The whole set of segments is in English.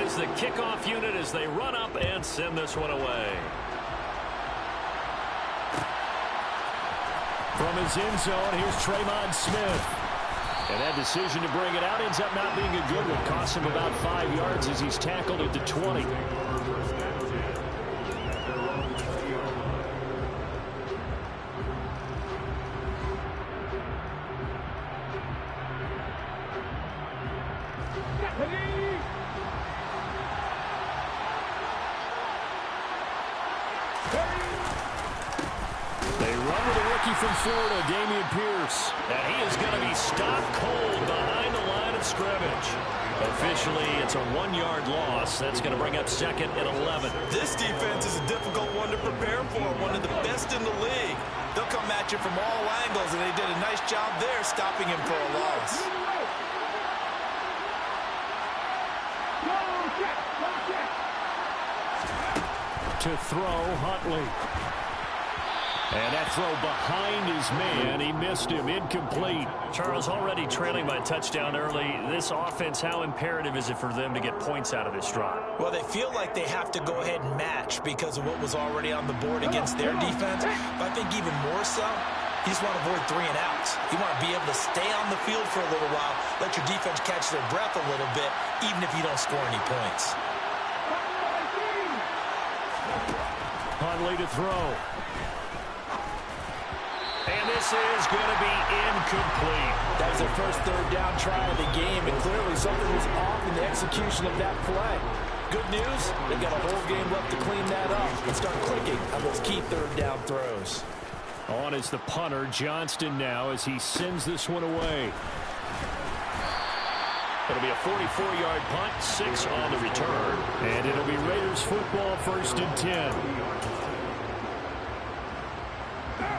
is the kickoff unit as they run up and send this one away. From his end zone, here's Tremont Smith. And that decision to bring it out ends up not being a good one. Costs him about 5 yards as he's tackled at the 20. From Florida, Dameon Pierce. And he is going to be stopped cold behind the line of scrimmage. Officially, it's a 1-yard loss. That's going to bring up second and 11. This defense is a difficult one to prepare for, one of the best in the league. They'll come at you from all angles, and they did a nice job there stopping him for a loss. To throw, Huntley. And that throw behind his man. He missed him. Incomplete. Charles, already trailing by a touchdown early. This offense, how imperative is it for them to get points out of this drive? Well, they feel like they have to go ahead and match because of what was already on the board against their defense. But I think even more so, you just want to avoid 3 and outs. You want to be able to stay on the field for a little while, let your defense catch their breath a little bit, even if you don't score any points. Huntley to throw. And this is going to be incomplete. That was their first third down try of the game, and clearly something was off in the execution of that play. Good news, they've got a whole game left to clean that up and start clicking on those key third down throws. On is the punter, Johnston now, as he sends this one away. It'll be a 44-yard punt, 6 on the return. And it'll be Raiders football, 1st and 10.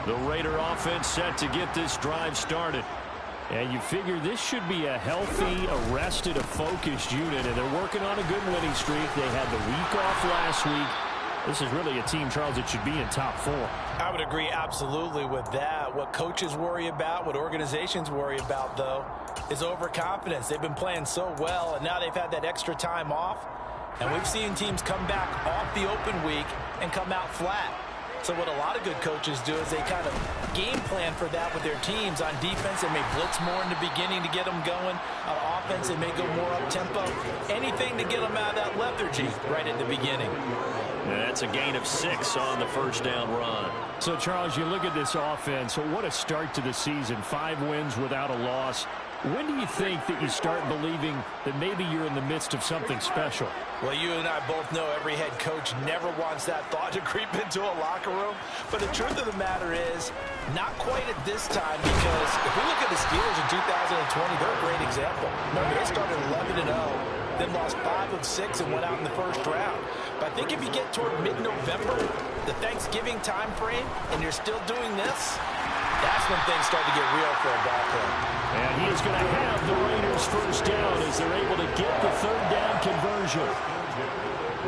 The Raider offense set to get this drive started. And you figure this should be a healthy, arrested, a focused unit. And they're working on a good winning streak. They had the week off last week. This is really a team, Charles, that should be in top 4. I would agree absolutely with that. What coaches worry about, what organizations worry about, though, is overconfidence. They've been playing so well, and now they've had that extra time off. And we've seen teams come back off the open week and come out flat. So what a lot of good coaches do is they kind of game plan for that with their teams. On defense, they may blitz more in the beginning to get them going. On offense, they may go more up-tempo. Anything to get them out of that lethargy right at the beginning. And that's a gain of 6 on the first down run. So, Charles, you look at this offense. What a start to the season. 5 wins without a loss. When do you think that you start believing that maybe you're in the midst of something special? Well, you and I both know every head coach never wants that thought to creep into a locker room. But the truth of the matter is, not quite at this time, because if we look at the Steelers in 2020, they're a great example. Remember, they started 11-0, then lost 5 of 6 and went out in the first round. But I think if you get toward mid-November, the Thanksgiving time frame, and you're still doing this, that's when things start to get real for a ball club. And he is going to have the Raiders first down as they're able to get the third down conversion.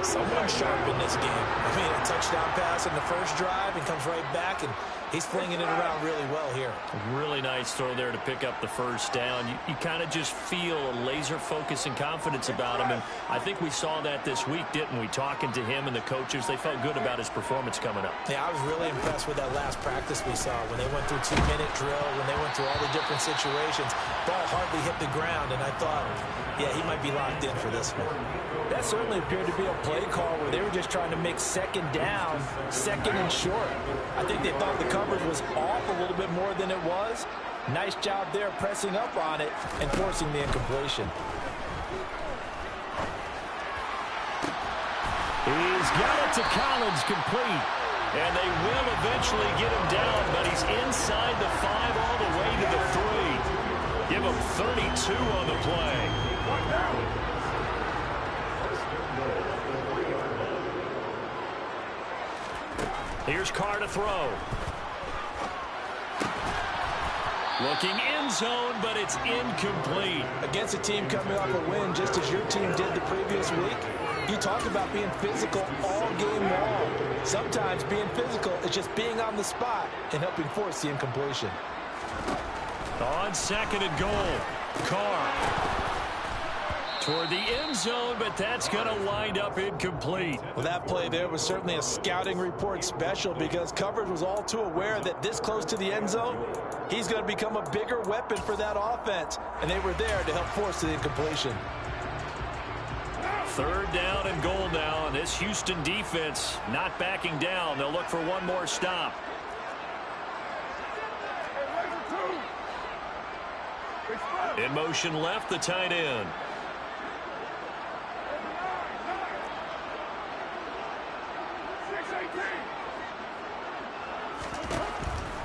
Someone sharp in this game. I mean, a touchdown pass in the first drive and comes right back, and he's flinging it around really well here. Really nice throw there to pick up the first down. You kind of just feel a laser focus and confidence about him, and I think we saw that this week, didn't we? Talking to him and the coaches, they felt good about his performance coming up. Yeah, I was really impressed with that last practice we saw when they went through 2-minute drill, when they went through all the different situations. Ball hardly hit the ground, and I thought, yeah, he might be locked in for this one. That certainly appeared to be a play call where they were just trying to make second down, second and short. I think they thought the coverage was off a little bit more than it was. Nice job there pressing up on it and forcing the incompletion. He's got it to Collins, complete. And they will eventually get him down, but he's inside the 5 all the way to the 3. Give him 32 on the play. Here's Carr to throw. Looking end zone, but it's incomplete. Against a team coming off a win, just as your team did the previous week, you talk about being physical all game long. Sometimes being physical is just being on the spot and helping force the incompletion. On second and goal, Carr. toward the end zone, but that's going to wind up incomplete. Well, that play there was certainly a scouting report special because coverage was all too aware that this close to the end zone, he's going to become a bigger weapon for that offense, and they were there to help force the incompletion. Third down and goal now, and this Houston defense not backing down. They'll look for one more stop. In motion left, the tight end.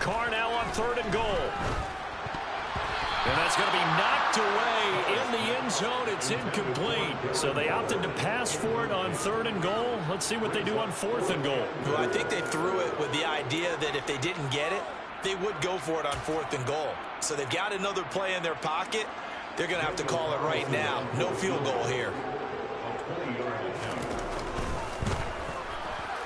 Carr now on third and goal. And that's going to be knocked away in the end zone. It's incomplete. So they opted to pass for it on third and goal. Let's see what they do on fourth and goal. Well, I think they threw it with the idea that if they didn't get it, they would go for it on fourth and goal. So they've got another play in their pocket. They're going to have to call it right now. No field goal here.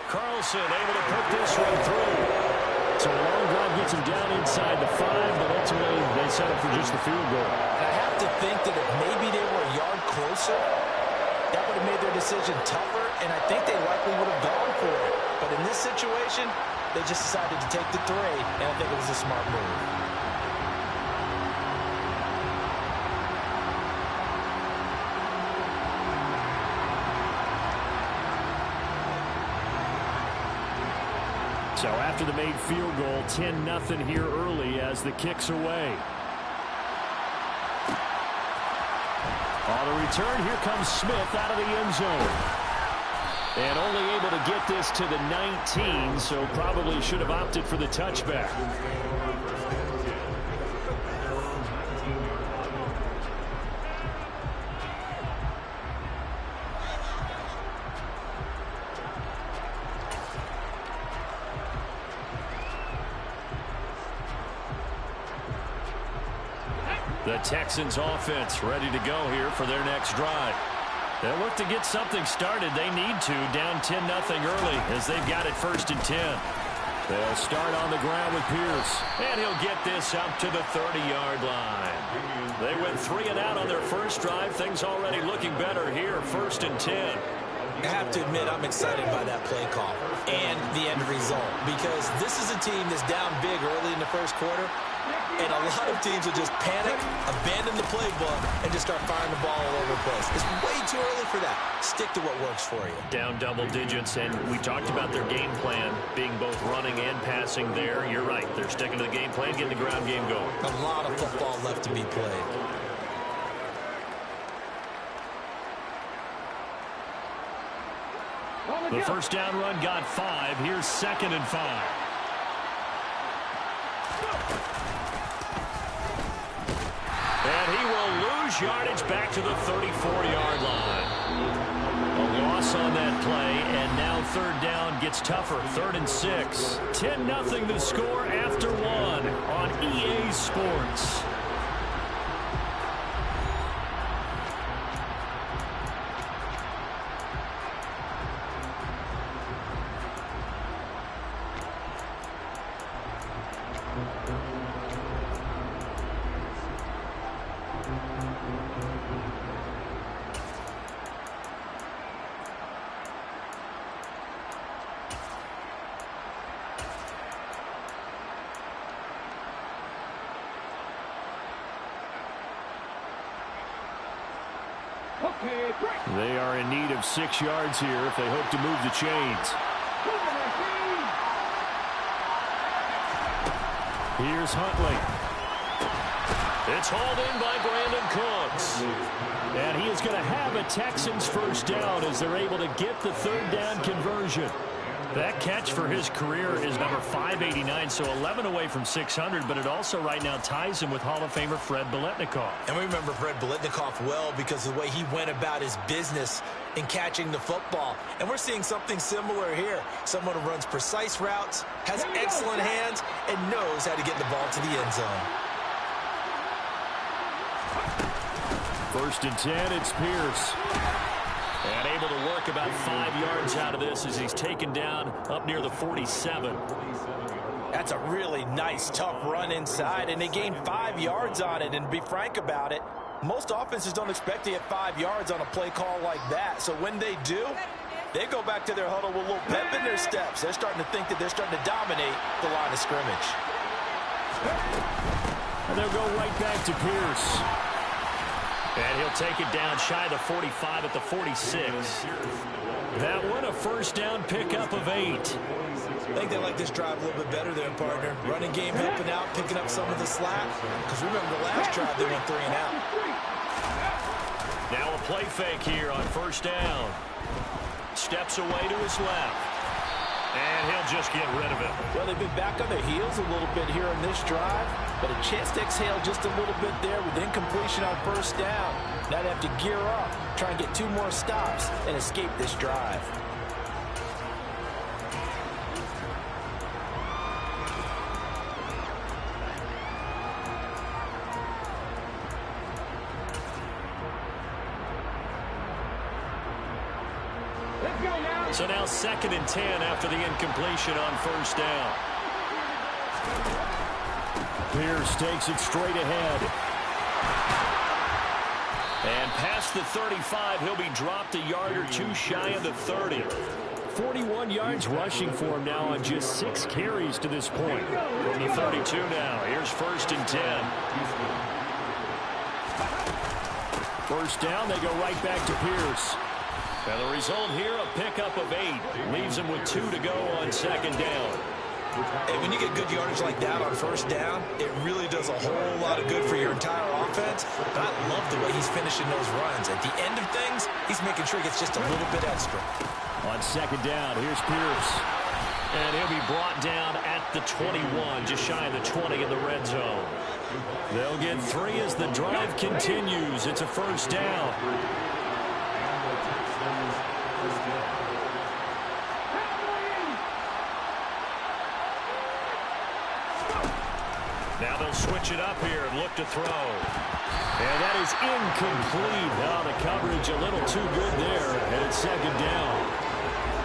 Carlson able to put this one through. So a long drive gets him down inside the 5, but ultimately they settle for just the field goal. And I have to think that if maybe they were a yard closer, that would have made their decision tougher, and I think they likely would have gone for it. But in this situation, they just decided to take the 3, and I think it was a smart move. So after the made field goal, 10-0 here early as the kick's away. On the return, here comes Smith out of the end zone. And only able to get this to the 19, so probably should have opted for the touchback. The Texans offense ready to go here for their next drive. They'll look to get something started. They need to, down 10-0 early as they've got it 1st and 10. They'll start on the ground with Pierce, and he'll get this up to the 30-yard line. They went 3 and out on their first drive. Things already looking better here, 1st and 10. I have to admit I'm excited by that play call and the end result because this is a team that's down big early in the first quarter. And a lot of teams will just panic, abandon the playbook, and just start firing the ball all over the place. It's way too early for that. Stick to what works for you. Down double digits, and we talked about their game plan being both running and passing there. You're right. They're sticking to the game plan, getting the ground game going. A lot of football left to be played. The first down run got 5. Here's 2nd and 5. And he will lose yardage back to the 34-yard line. A loss on that play, and now 3rd down gets tougher. 3rd and 6. 10-0 the score after 1 on EA Sports. They are in need of 6 yards here if they hope to move the chains. Here's Huntley. It's hauled in by Brandon Cooks. And he is going to have a Texans first down as they're able to get the 3rd down conversion. That catch for his career is number 589, so 11 away from 600, but it also right now ties him with Hall of Famer Fred Biletnikoff. And we remember Fred Biletnikoff well because of the way he went about his business in catching the football. And we're seeing something similar here. Someone who runs precise routes, has excellent hands, and knows how to get the ball to the end zone. 1st and 10, it's Pierce. And able to work about 5 yards out of this as he's taken down up near the 47. That's a really nice, tough run inside, and they gained 5 yards on it. And to be frank about it, Most offenses don't expect to get 5 yards on a play call like that. So when they do, they go back to their huddle with a little pep in their steps. They're starting to think that they're starting to dominate the line of scrimmage. And they'll go right back to Pierce. And he'll take it down shy of the 45 at the 46. That one, a first down pickup of 8. I think they like this drive a little bit better there, partner. Running game helping out, picking up some of the slack. Because remember, the last drive, they went 3 and out. Now a play fake here on first down. Steps away to his left. And he'll just get rid of it. Well, they've been back on their heels a little bit here in this drive. But a chance to exhale just a little bit there with incompletion on first down. Now they have to gear up, try and get 2 more stops, and escape this drive. So now 2nd and 10 after the incompletion on first down. Pierce takes it straight ahead. And past the 35, he'll be dropped a yard or 2 shy of the 30. 41 yards rushing for him now on just 6 carries to this point. From the 32 now, here's 1st and 10. First down, they go right back to Pierce. And the result here, a pickup of 8. Leaves him with 2 to go on 2nd down. Hey, when you get good yardage like that on first down, it really does a whole lot of good for your entire offense. But I love the way he's finishing those runs. At the end of things, he's making sure he gets just a little bit extra. On 2nd down, here's Pierce. And he'll be brought down at the 21, just shy of the 20 in the red zone. They'll get 3 as the drive continues. It's a first down. Now they'll switch it up here and look to throw. And that is incomplete. Now the coverage a little too good there, and it's 2nd down.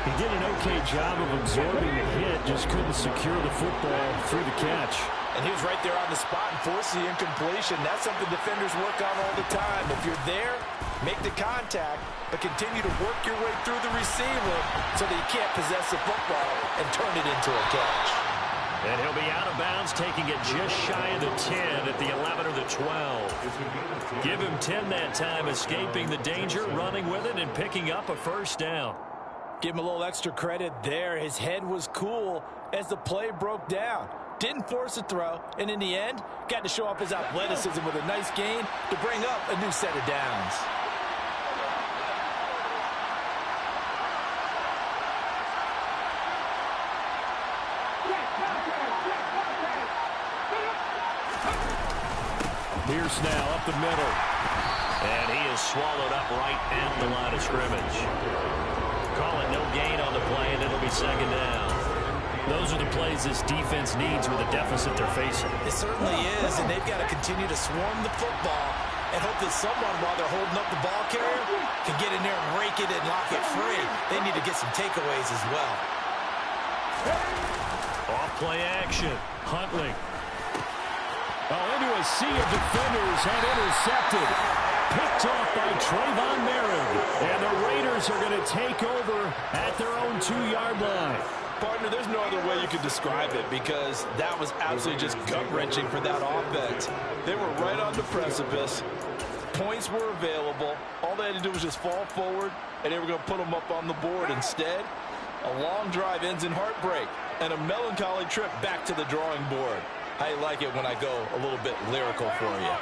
He did an okay job of absorbing the hit, just couldn't secure the football through the catch. And he was right there on the spot and forced the incompletion. That's something defenders work on all the time. If you're there, make the contact, but continue to work your way through the receiver so that you can't possess the football and turn it into a catch. And he'll be out of bounds, taking it just shy of the 10 at the 11 or the 12. Give him 10 that time, escaping the danger, running with it, and picking up a first down. Give him a little extra credit there. His head was cool as the play broke down. Didn't force a throw, and in the end, got to show off his athleticism with a nice gain to bring up a new set of downs. Pierce now up the middle. And he is swallowed up right at the line of scrimmage. Call it no gain on the play, and it'll be 2nd down. Those are the plays this defense needs with the deficit they're facing. It certainly is, and they've got to continue to swarm the football and hope that someone, while they're holding up the ball carrier, can get in there and rake it and lock it free. They need to get some takeaways as well. Off play action. Huntley. Into a sea of defenders and intercepted. Picked off by Trayvon Merritt. And the Raiders are going to take over at their own 2-yard line. Partner, there's no other way you could describe it because that was absolutely just gut-wrenching for that offense. They were right on the precipice. Points were available. All they had to do was just fall forward, and they were going to put them up on the board. Instead, a long drive ends in heartbreak and a melancholy trip back to the drawing board. I like it when I go a little bit lyrical for you.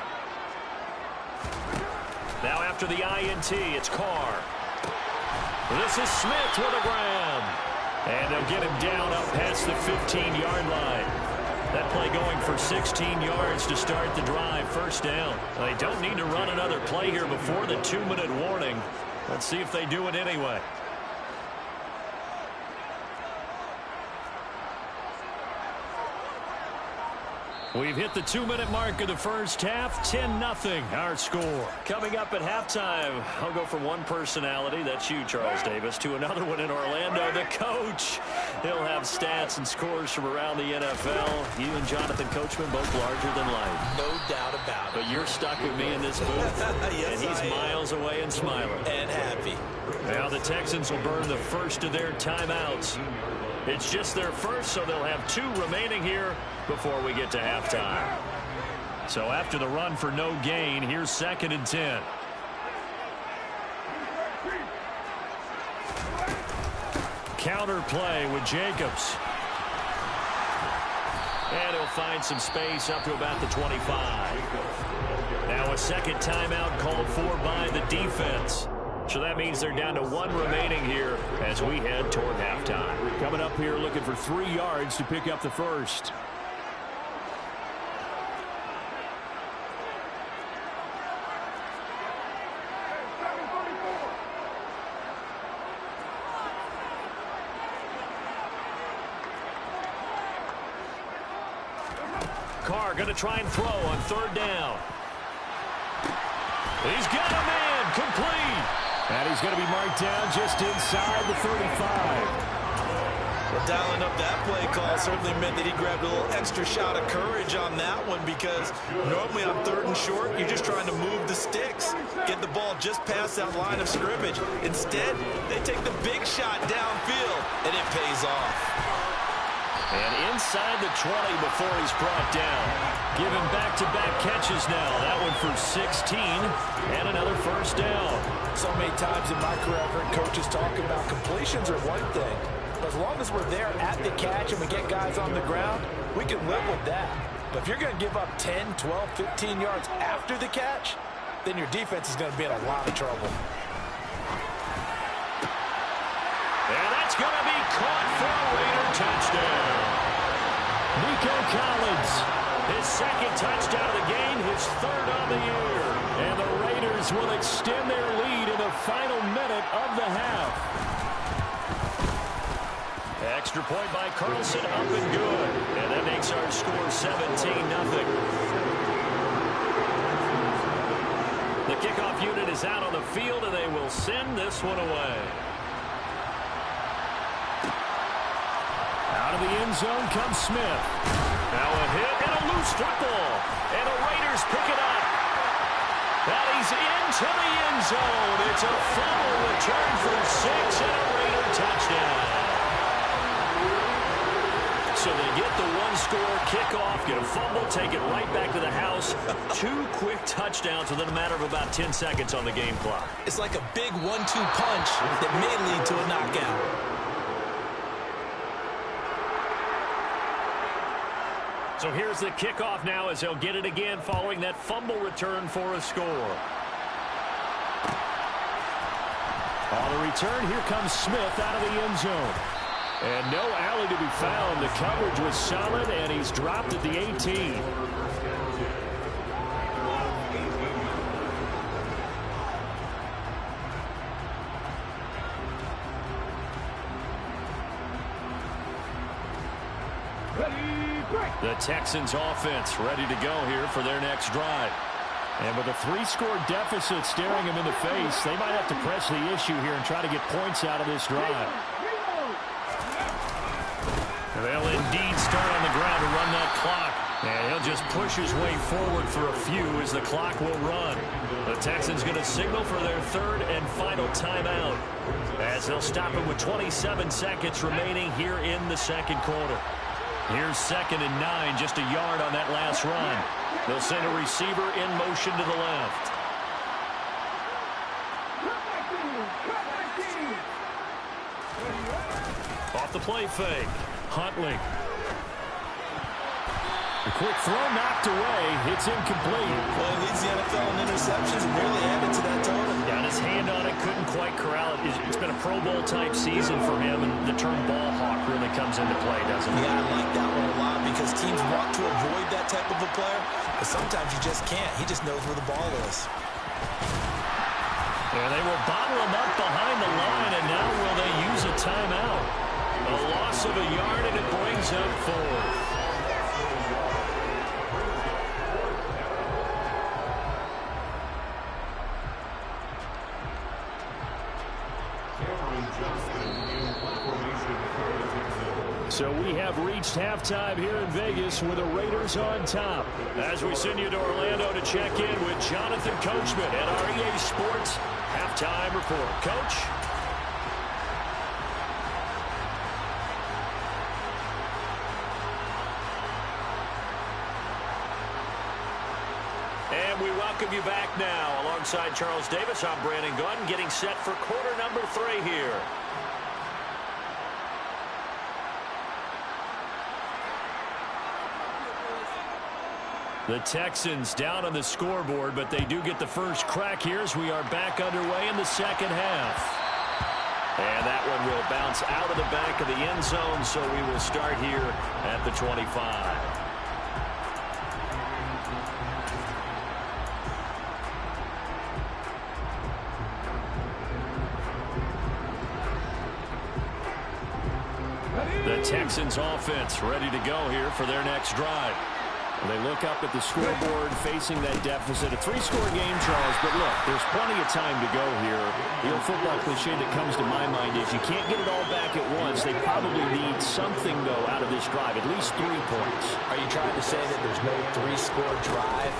Now after the INT, it's Carr. This is Smith with a grab. And they'll get him down up past the 15-yard line. That play going for 16 yards to start the drive. First down. They don't need to run another play here before the 2-minute warning. Let's see if they do it anyway. We've hit the 2-minute mark of the first half. 10-0 our score. Coming up at halftime, I'll go from one personality, that's you, Charles Davis, to another one in Orlando, the coach. He'll have stats and scores from around the NFL. You and Jonathan Coachman both larger than life. No doubt about it. But you're stuck with me in this booth. Yes, and he's miles away and smiling. And happy. Now the Texans will burn the first of their timeouts. It's just their first, so they'll have 2 remaining here before we get to halftime. So after the run for no gain, here's 2nd and 10. Counter play with Jacobs. And he'll find some space up to about the 25. Now a second timeout called for by the defense. So that means they're down to 1 remaining here as we head toward halftime. Coming up here looking for 3 yards to pick up the first. Carr going to try and throw on 3rd down. He's got a man complete. And he's going to be marked down just inside the 35. Well, dialing up that play call certainly meant that he grabbed a little extra shot of courage on that one, because normally on 3rd and short, you're just trying to move the sticks, get the ball just past that line of scrimmage. Instead, they take the big shot downfield, and it pays off. And inside the 20 before he's brought down. Giving back-to-back catches now. That one for 16 and another first down. So many times in my career, I've heard coaches talk about completions are one thing. But as long as we're there at the catch and we get guys on the ground, we can live with that. But if you're going to give up 10, 12, 15 yards after the catch, then your defense is going to be in a lot of trouble. And that's going to be caught for a Raider touchdown. Nico Collins, his 2nd touchdown of the game, his 3rd on the year. And the Raiders will extend their lead in the final minute of the half. Extra point by Carlson, up and good. And that makes our score 17-0. The kickoff unit is out on the field, and they will send this one away. Out of the end zone comes Smith. Now a hit and a loose football. And the Raiders pick it up. That he's into the end zone. It's a fumble return for 6 and a Raider touchdown. So they get the 1-score kickoff, get a fumble, take it right back to the house. 2 quick touchdowns within a matter of about 10 seconds on the game clock. It's like a big 1-2 punch that may lead to a knockout. So here's the kickoff now as they'll get it again following that fumble return for a score. On the return, here comes Smith out of the end zone. And no alley to be found. The coverage was solid, and he's dropped at the 18. The Texans offense ready to go here for their next drive. And with a 3-score deficit staring them in the face, they might have to press the issue here and try to get points out of this drive. And they'll indeed start on the ground to run that clock. And he'll just push his way forward for a few as the clock will run. The Texans going to signal for their 3rd and final timeout, as they'll stop it with 27 seconds remaining here in the 2nd quarter. Here's 2nd and 9, just a yard on that last run. They'll send a receiver in motion to the left. Off the play fake. Huntley. A quick throw knocked away. It's incomplete. Well, he leads the NFL in interceptions and nearly added to that total. Got his hand on it, couldn't quite corral it. It's been a Pro Bowl type season for him, and the term ball hawk really comes into play, doesn't it? Yeah, I like that one a lot because teams want to avoid that type of a player, but sometimes you just can't. He just knows where the ball is. And they will bottle him up behind the line, and now will they use a timeout? A loss of a yard, and it brings up 4. So we have reached halftime here in Vegas with the Raiders on top. As we send you to Orlando to check in with Jonathan Coachman at our EA Sports Halftime Report. Coach? And we welcome you back now. Alongside Charles Davis, I'm Brandon Gunn, getting set for quarter number 3 here. The Texans down on the scoreboard, but they do get the first crack here as we are back underway in the second half. And that one will bounce out of the back of the end zone, so we will start here at the 25. The Texans offense ready to go here for their next drive. They look up at the scoreboard facing that deficit. A 3-score game, Charles, but look, there's plenty of time to go here. The old football cliche that comes to my mind is you can't get it all back at once. They probably need something, though, out of this drive, at least 3 points. Are you trying to say that there's no 3-score drive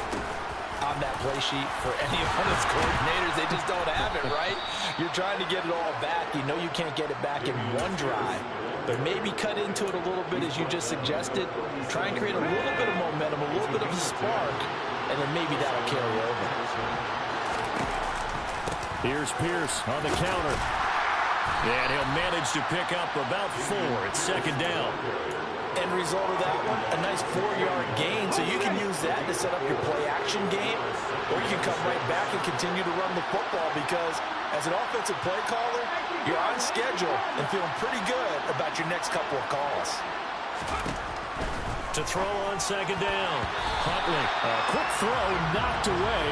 on that play sheet for any of those coordinators? They just don't have it, right? You're trying to get it all back. You know you can't get it back in one drive. But maybe cut into it a little bit, as you just suggested. Try and create a little bit of momentum, a little bit of a spark, and then maybe that'll carry over. Here's Pierce on the counter. And he'll manage to pick up about 4. It's second down. End result of that one, a nice 4-yard gain. So you can use that to set up your play-action game, or you can come right back and continue to run the football, because as an offensive play caller, you're on schedule and feeling pretty good about your next couple of calls. To throw on second down. Huntley, a quick throw, knocked away,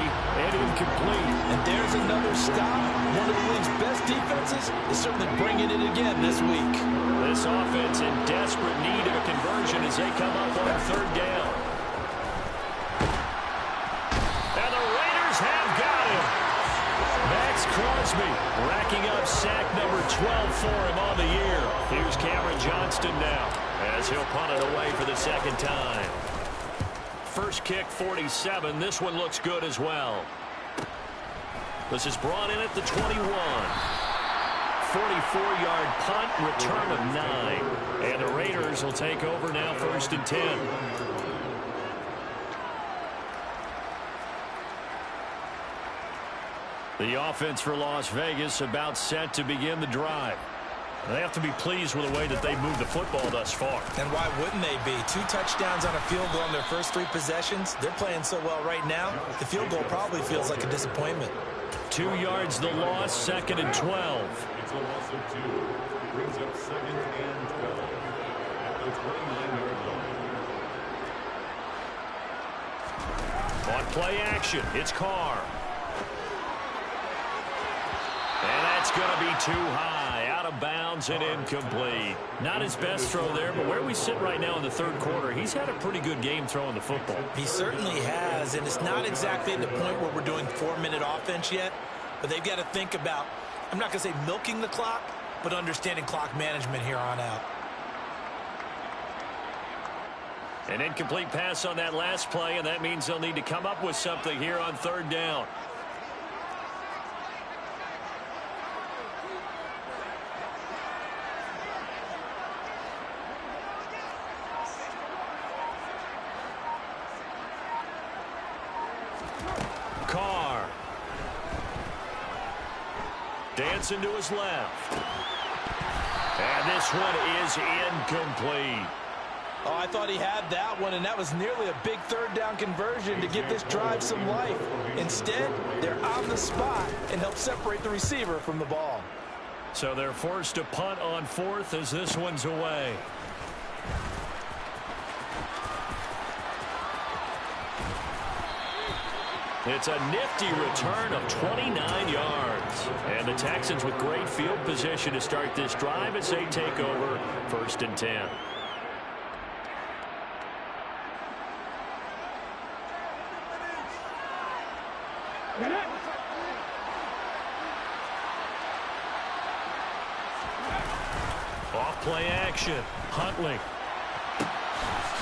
and incomplete. And there's another stop. One of the league's best defenses is certainly bringing it again this week. This offense in desperate need of a conversion as they come up on third down. And the Raiders have got him. Max Crosby racking up sack number 12 for him on the year. Here's Cameron Johnston now as he'll punt it away for the second time. First kick, 47. This one looks good as well. This is brought in at the 21. 44-yard punt, return of 9. And the Raiders will take over now, first and 10. The offense for Las Vegas about set to begin the drive. They have to be pleased with the way that they've moved the football thus far. And why wouldn't they be? 2 touchdowns on a field goal in their first 3 possessions. They're playing so well right now, the field goal probably feels like a disappointment. 2 yards the loss, second and 12. It's a loss of 2. Brings up second and 12 at the 29-yard line. On play action, it's Carr. And that's going to be too high, out of bounds and incomplete. Not his best throw there, but where we sit right now in the third quarter, he's had a pretty good game throwing the football. He certainly has, and it's not exactly at the point where we're doing 4-minute offense yet, but they've got to think about, I'm not going to say milking the clock, but understanding clock management here on out. An incomplete pass on that last play, and that means they'll need to come up with something here on third down. Carr. Dancing to his left. And this one is incomplete. Oh, I thought he had that one, and that was nearly a big third down conversion to give this drive some life. Instead, they're on the spot and help separate the receiver from the ball. So they're forced to punt on fourth as this one's away. It's a nifty return of 29 yards. And the Texans with great field position to start this drive as they take over first and 10. Off play action. Huntley.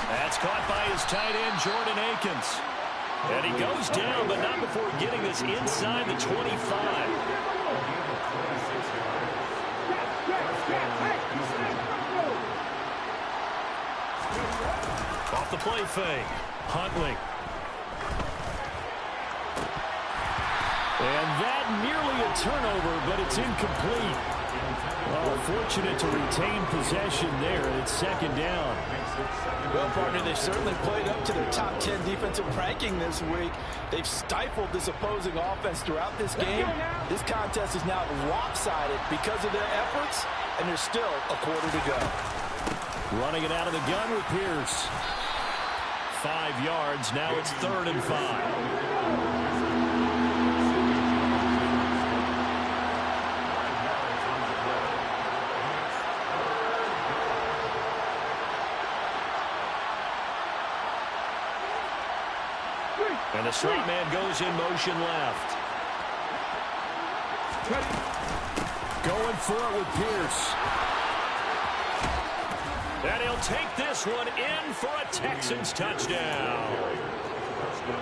That's caught by his tight end, Jordan Akins. And he goes down, but not before getting this inside the 25. Off the play fake. Huntley. And that nearly a turnover, but it's incomplete. Oh, fortunate to retain possession there. It's second down. Well, partner, they certainly played up to their top 10 defensive ranking this week. They've stifled this opposing offense throughout this game. This contest is now lopsided because of their efforts, and there's still a quarter to go. Running it out of the gun with Pierce. 5 yards. Now it's 3rd and 5. And the straight man goes in motion left. Going for it with Pierce. And he'll take this one in for a Texans touchdown.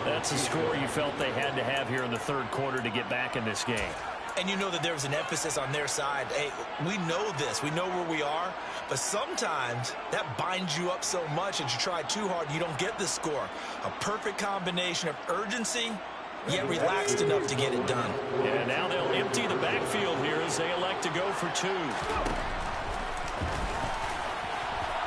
That's a score you felt they had to have here in the third quarter to get back in this game. And you know that there was an emphasis on their side. Hey, we know this. We know where we are. But sometimes that binds you up so much that you try too hard, you don't get the score. A perfect combination of urgency, yet relaxed enough to get it done. And now they'll empty the backfield here as they elect to go for 2.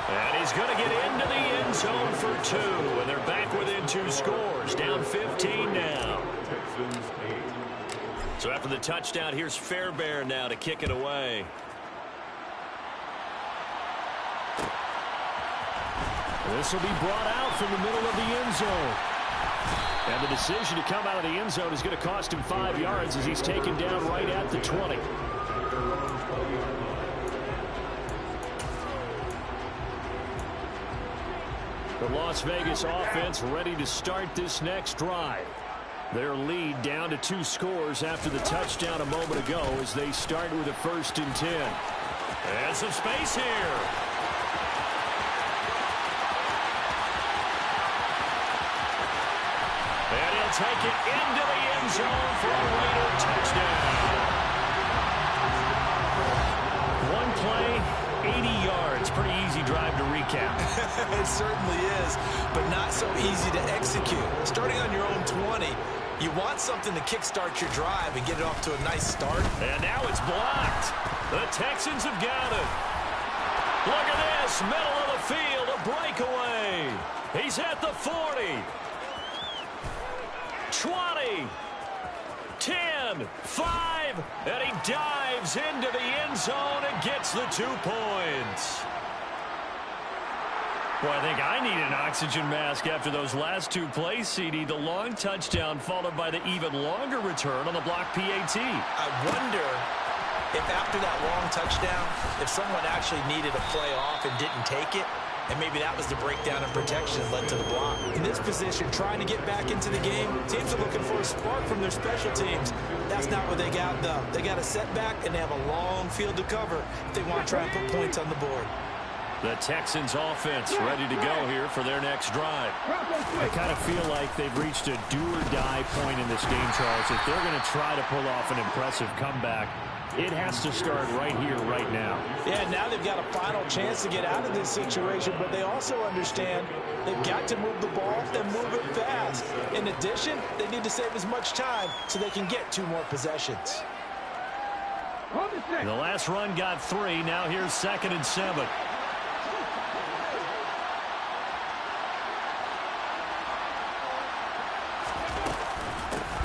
And he's going to get into the end zone for 2. And they're back within 2 scores. Down 15 now. So after the touchdown, here's Fairbairn now to kick it away. This will be brought out from the middle of the end zone. And the decision to come out of the end zone is going to cost him 5 yards as he's taken down right at the 20. The Las Vegas offense ready to start this next drive. Their lead down to 2 scores after the touchdown a moment ago as they start with a 1st and 10. And some space here. And he'll take it into the end zone for a Raider touchdown. One play, 80 yards. Pretty easy drive to recap. It certainly is, but not so easy to execute. Starting on your own 20, you want something to kickstart your drive and get it off to a nice start. And now it's blocked. The Texans have got it. Look at this, middle of the field, a breakaway. He's at the 40. 20, 10, 5, and he dives into the end zone and gets the 2 points. Boy, I think I need an oxygen mask after those last 2 plays, CD. The long touchdown followed by the even longer return on the block PAT. I wonder if after that long touchdown, if someone actually needed a play off and didn't take it, and maybe that was the breakdown in protection that led to the block. In this position, trying to get back into the game, teams are looking for a spark from their special teams. That's not what they got, though. They got a setback, and they have a long field to cover if they want to try and put points on the board. The Texans offense ready to go here for their next drive. I kind of feel like they've reached a do-or-die point in this game, Charles. If they're going to try to pull off an impressive comeback, it has to start right here, right now. Yeah, now they've got a final chance to get out of this situation, but they also understand they've got to move the ball and move it fast. In addition, they need to save as much time so they can get 2 more possessions. The last run got 3. Now here's 2nd and 7.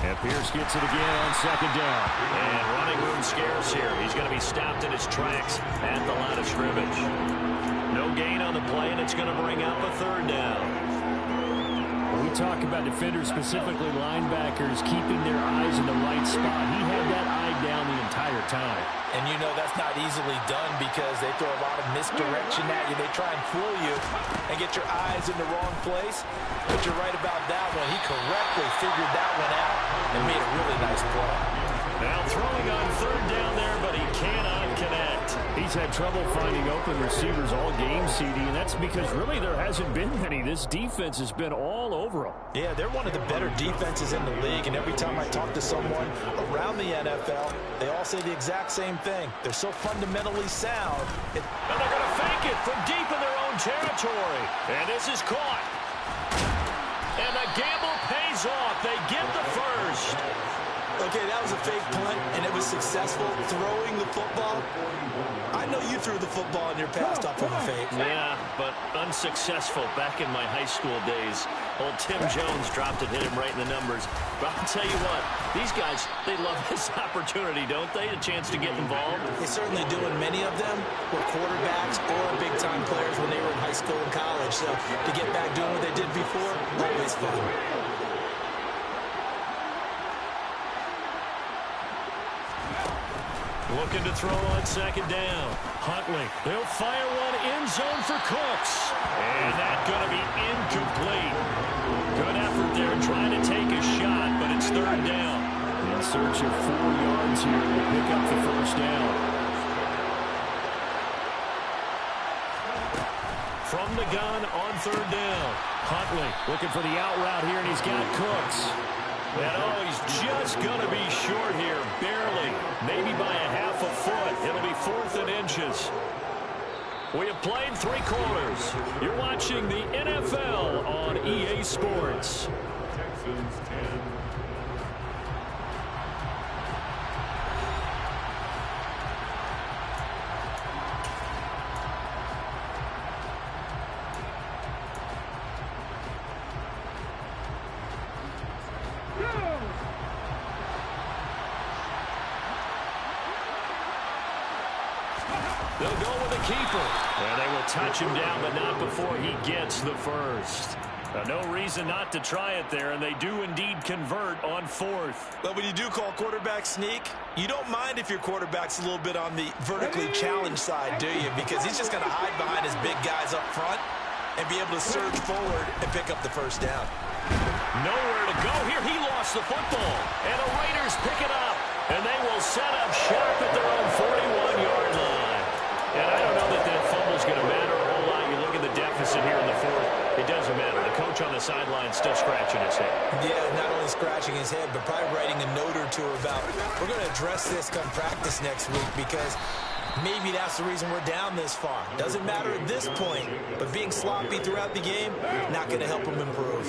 And Pierce gets it again on 2nd down. And running room scarce here. He's going to be stopped in his tracks at the line of scrimmage. No gain on the play, and it's going to bring up a 3rd down. When we talk about defenders, specifically linebackers, keeping their eyes in the right spot, he had that eye down the entire time. And you know that's not easily done because they throw a lot of misdirection at you. They try and fool you and get your eyes in the wrong place. But you're right about that one. He correctly figured that one out and made a really nice play. Now throwing on 3rd down there, but he cannot connect. He's had trouble finding open receivers all game, CD, and that's because really there hasn't been many. This defense has been all over them. Yeah, they're one of the better defenses in the league, and every time I talk to someone around the NFL, they all say the exact same thing. They're so fundamentally sound. And they're going to fake it from deep in their own territory. And this is caught. And the gamble pays off. They get the first. Okay, that was a fake punt, and it was successful throwing the football. I know you threw the football in your past off of a fake. Yeah, but unsuccessful back in my high school days. Old Tim Jones dropped it, hit him right in the numbers. But I'll tell you what, these guys, they love this opportunity, don't they? A chance to get involved. They certainly do, and many of them were quarterbacks or big-time players when they were in high school and college. So to get back doing what they did before, always fun. Looking to throw on second down. Huntley, they'll fire one end zone for Cooks. And that's going to be incomplete. Good effort there trying to take a shot, but it's third down. In search of 4 yards here to pick up the first down. From the gun on third down. Huntley looking for the out route here, and he's got Cooks. And oh, he's just going to be short here, barely, maybe by a half a foot. It'll be 4th and inches. We have played 3 quarters. You're watching the NFL on EA Sports. Texans 10. They'll go with the keeper. And they will touch him down, but not before he gets the first. No reason not to try it there, and they do indeed convert on 4th. But when you do call quarterback sneak, you don't mind if your quarterback's a little bit on the vertically challenged side, do you? Because he's just going to hide behind his big guys up front and be able to surge forward and pick up the first down. Nowhere to go here. He lost the football. And the Raiders pick it up. And they will set up shop at their own 41-yard line. And I don't know that that fumble's going to matter a whole lot. You look at the deficit here in the 4th. It doesn't matter. The coach on the sideline still scratching his head. Yeah, not only scratching his head, but probably writing a note or two about, we're going to address this come practice next week because maybe that's the reason we're down this far. Doesn't matter at this point, but being sloppy throughout the game, not going to help him improve.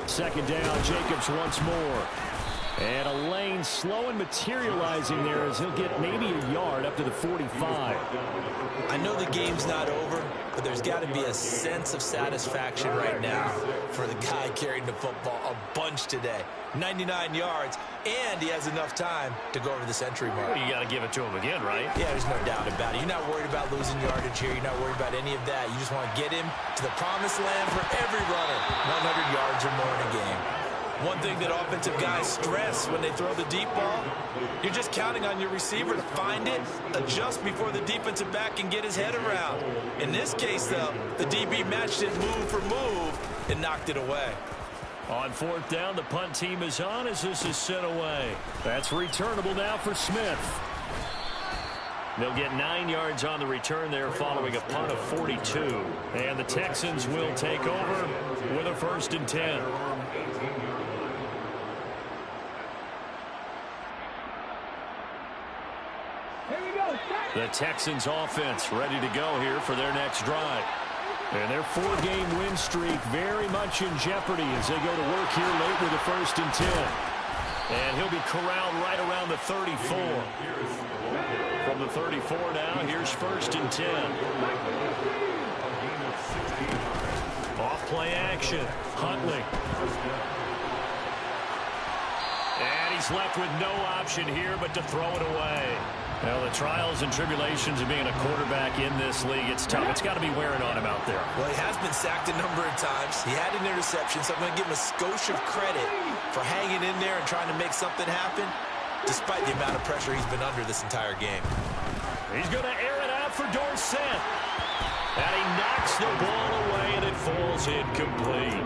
Second down, Jacobs once more. And a lane slow and materializing there as he'll get maybe a yard up to the 45. I know the game's not over, but there's got to be a sense of satisfaction right now for the guy carrying the football a bunch today. 99 yards, and he has enough time to go over the century mark. Well, you got to give it to him again, right? Yeah, there's no doubt about it. You're not worried about losing yardage here. You're not worried about any of that. You just want to get him to the promised land for every runner. 100 yards or more in a game. One thing that offensive guys stress when they throw the deep ball, you're just counting on your receiver to find it, adjust before the defensive back can get his head around. In this case, though, the DB matched it move for move and knocked it away. On 4th down, the punt team is on as this is sent away. That's returnable now for Smith. They'll get 9 yards on the return there following a punt of 42. And the Texans will take over with a 1st and 10. The Texans offense ready to go here for their next drive. And their 4-game win streak very much in jeopardy as they go to work here late with a 1st and 10. And he'll be corralled right around the 34. From the 34 now, here's 1st and 10. Off play action. Huntley. And he's left with no option here but to throw it away. Well, the trials and tribulations of being a quarterback in this league, it's tough. It's got to be wearing on him out there. Well, he has been sacked a number of times. He had an interception, so I'm going to give him a skosh of credit for hanging in there and trying to make something happen, despite the amount of pressure he's been under this entire game. He's going to air it out for Dorsett. And he knocks the ball away, and it falls incomplete.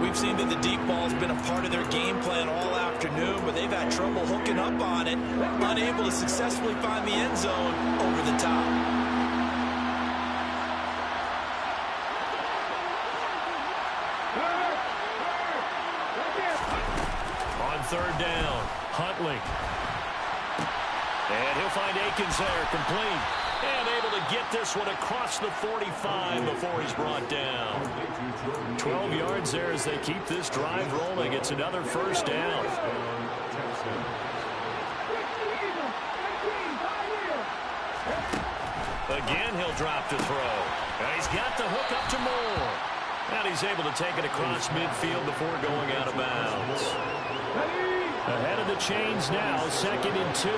We've seen that the deep ball has been a part of their game plan all afternoon. afternoon, but they've had trouble hooking up on it, unable to successfully find the end zone over the top. On third down, Huntley. And he'll find Akins there, complete. And able to get this one across the 45 before he's brought down. 12 yards there as they keep this drive rolling. It's another first down. Again, he'll drop to throw. And he's got the hook up to Moore. And he's able to take it across midfield before going out of bounds. Ahead of the chains now, 2nd and 2.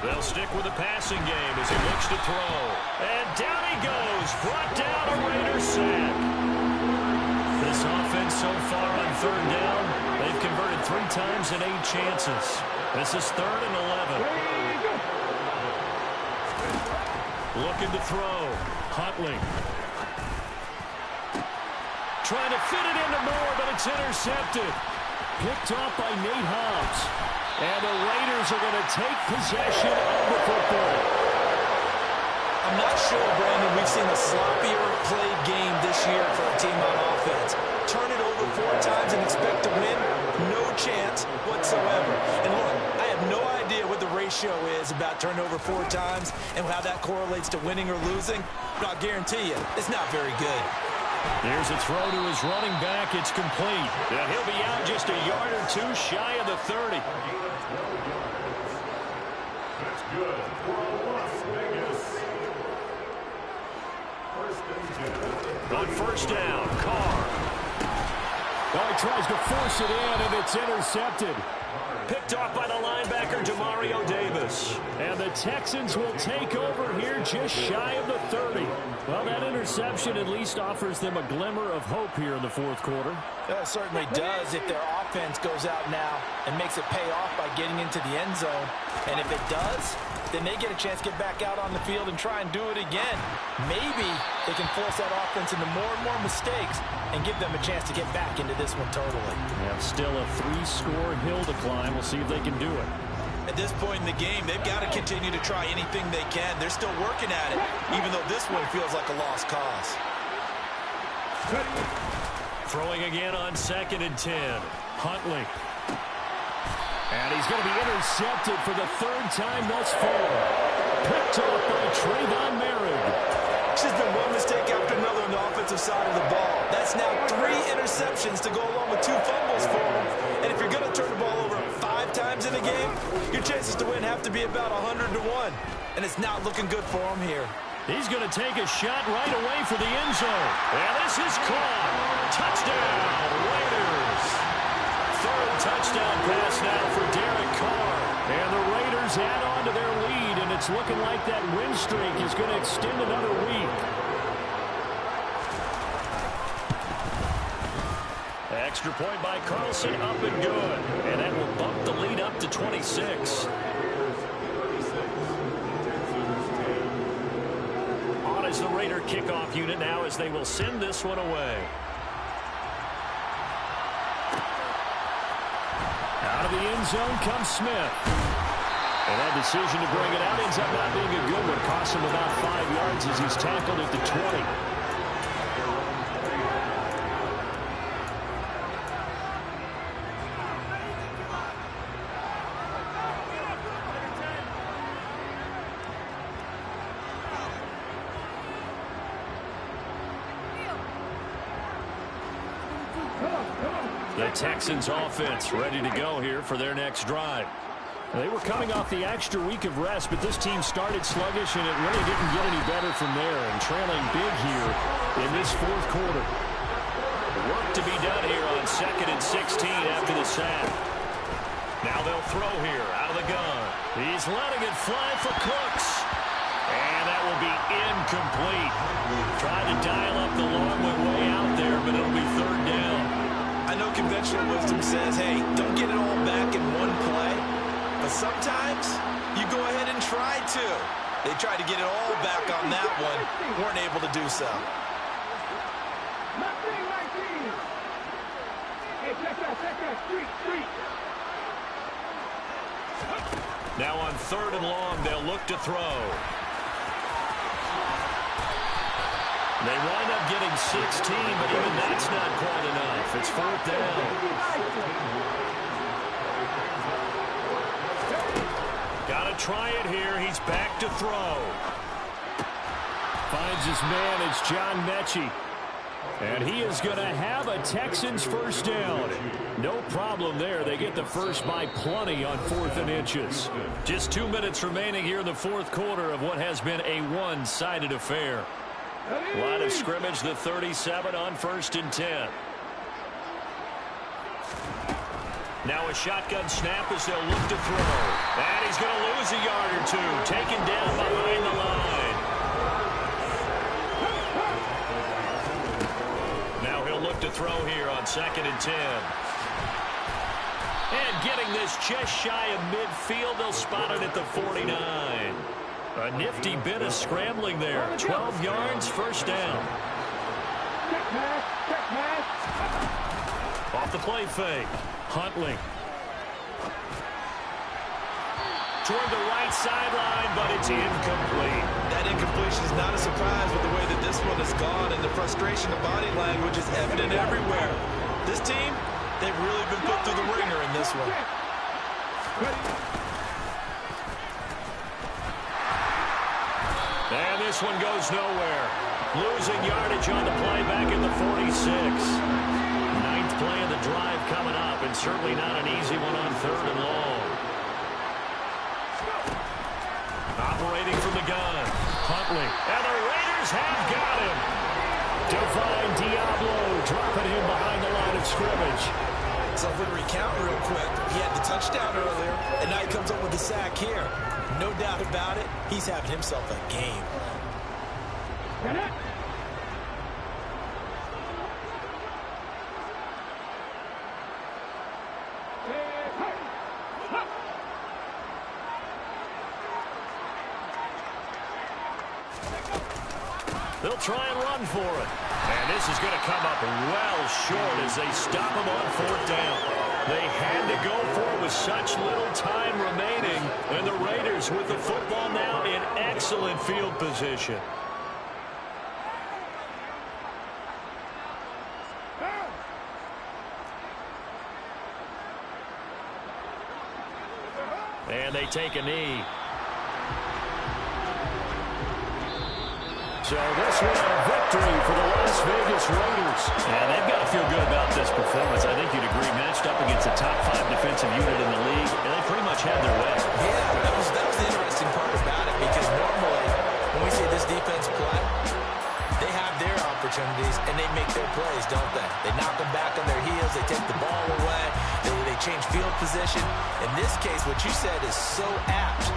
They'll stick with the passing game as he looks to throw. And down he goes. Brought down a Raider sack. This offense so far on third down, they've converted 3 times in 8 chances. This is 3rd and 11. Looking to throw. Huntley. Trying to fit it into Moore, but it's intercepted. Picked off by Nate Hobbs. And the Raiders are going to take possession of the football. I'm not sure, Brandon, we've seen a sloppier played game this year for a team on offense. Turn it over 4 times and expect to win? No chance whatsoever. And look, I have no idea what the ratio is about turnover 4 times and how that correlates to winning or losing, but I'll guarantee you, it's not very good. Here's a throw to his running back. It's complete. And he'll be out just a yard or 2 shy of the 30. That's good for Las Vegas. 1st and 10. On first down, Carr. Oh, he tries to force it in, and it's intercepted. Picked off by the linebacker, Demario Davis. And the Texans will take over here just shy of the 30. Well, that interception at least offers them a glimmer of hope here in the 4th quarter. It certainly does if their offense goes out now and makes it pay off by getting into the end zone. And if it does, then they get a chance to get back out on the field and try and do it again. Maybe they can force that offense into more and more mistakes and give them a chance to get back into this one totally. Yeah, still a 3-score hill to climb. We'll see if they can do it. At this point in the game, they've got to continue to try anything they can. They're still working at it, even though this one feels like a lost cause. Throwing again on 2nd and 10. Huntley. And he's going to be intercepted for the 3rd time thus far. Picked off by Trayvon Merritt. There's been one mistake after another on the offensive side of the ball. That's now 3 interceptions to go along with 2 fumbles for him. And if you're going to turn the ball over 5 times in a game, your chances to win have to be about 100 to 1. And it's not looking good for him here. He's going to take a shot right away for the end zone. And this is caught. Touchdown, Raiders. 3rd touchdown pass now for Derek Carr. And the Raiders add on to their lead, and it's looking like that win streak is going to extend another week. Extra point by Carlson, up and good. And that will bump the lead up to 26. On is the Raider kickoff unit now as they will send this one away. Out of the end zone comes Smith. And that decision to bring it out ends up not being a good one. Costs him about 5 yards as he's tackled at the 20. The Texans offense ready to go here for their next drive. They were coming off the extra week of rest, but this team started sluggish, and it really didn't get any better from there, and trailing big here in this 4th quarter. Work to be done here on 2nd and 16 after the sack. Now they'll throw here out of the gun. He's letting it fly for Cooks. And that will be incomplete. Trying to dial up the long way out there, but it'll be 3rd down. I know conventional wisdom says, hey, don't get it all back in one play. But sometimes you go ahead and try to. They tried to get it all back on that one. Weren't able to do so. Now on 3rd and long, they'll look to throw. They wind up getting 16, but even that's not quite enough. It's 4th down. Got to try it here. He's back to throw. Finds his man. It's John Mechie. And he is going to have a Texans first down. No problem there. They get the first by plenty on 4th and inches. Just 2 minutes remaining here in the 4th quarter of what has been a one-sided affair. Line of scrimmage, the 37 on 1st and 10. Now a shotgun snap as they'll look to throw. And he's going to lose a yard or two. Taken down behind the line. Now he'll look to throw here on 2nd and 10. And getting this just shy of midfield, they'll spot it at the 49. A nifty bit of scrambling there. 12 yards, first down. Off the play fake. Huntley. Toward the right sideline, but it's incomplete. That incompletion is not a surprise with the way that this one has gone, and the frustration of body language is evident everywhere. This team, they've really been put through the ringer in this one. And this one goes nowhere. Losing yardage on the play back at the 46. 9th play of the drive coming up, and certainly not an easy one on 3rd and long. Operating from the gun. Huntley. And the Raiders have got him. Divine Diablo dropping him behind the line of scrimmage. So if we recount real quick, he had the touchdown earlier, and now he comes up with the sack here. No doubt about it, he's having himself a game. They'll try and run for it. And this is going to come up well short as they stop him on 4th down. They had to go for it with such little time remaining. And the Raiders with the football now in excellent field position. And they take a knee. So this was a victory for the Las Vegas Raiders. And they've got to feel good about this performance. I think you'd agree, matched up against a top 5 defensive unit in the league, and they pretty much had their way. Yeah, that was the interesting part about it, because normally when we see this defense play, they have their opportunities and they make their plays, don't they? They knock them back on their heels, they take the ball away, they change field position. In this case, what you said is so apt.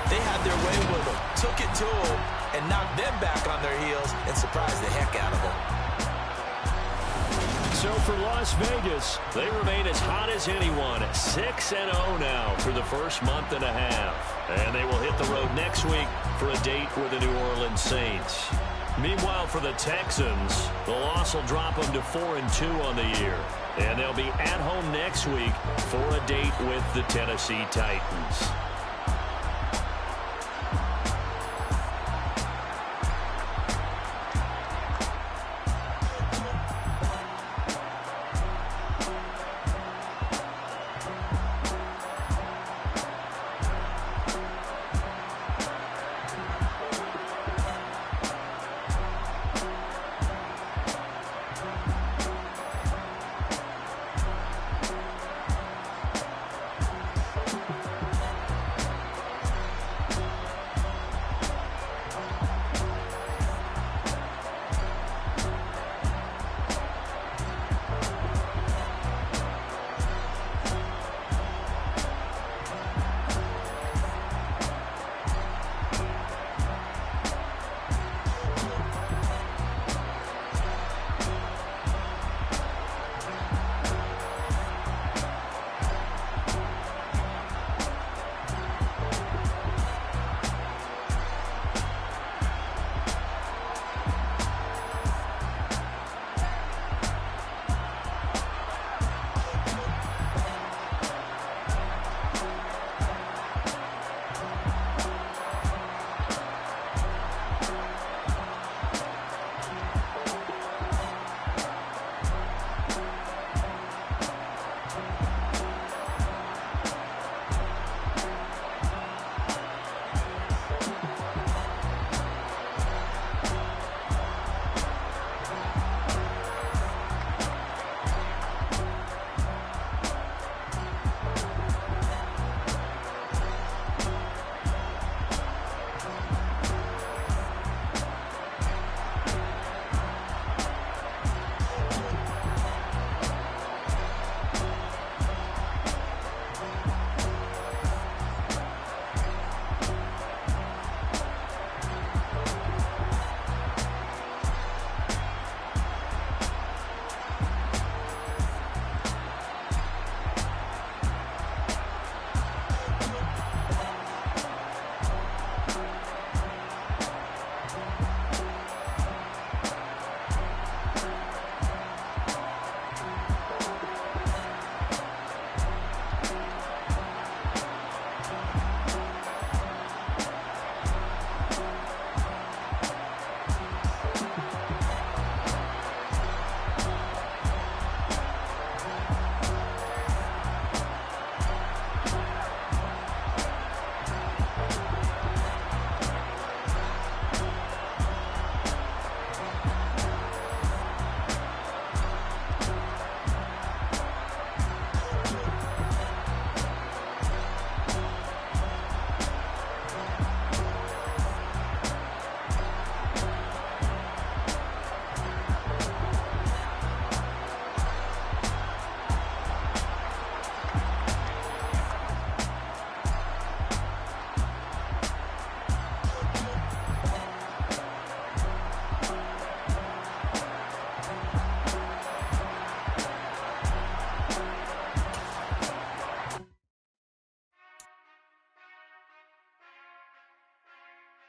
They had their way with them, took it to them, and knocked them back on their heels and surprised the heck out of them. So for Las Vegas, they remain as hot as anyone, 6-0 now through the first month and a half. And they will hit the road next week for a date with the New Orleans Saints. Meanwhile, for the Texans, the loss will drop them to 4-2 on the year. And they'll be at home next week for a date with the Tennessee Titans.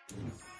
2.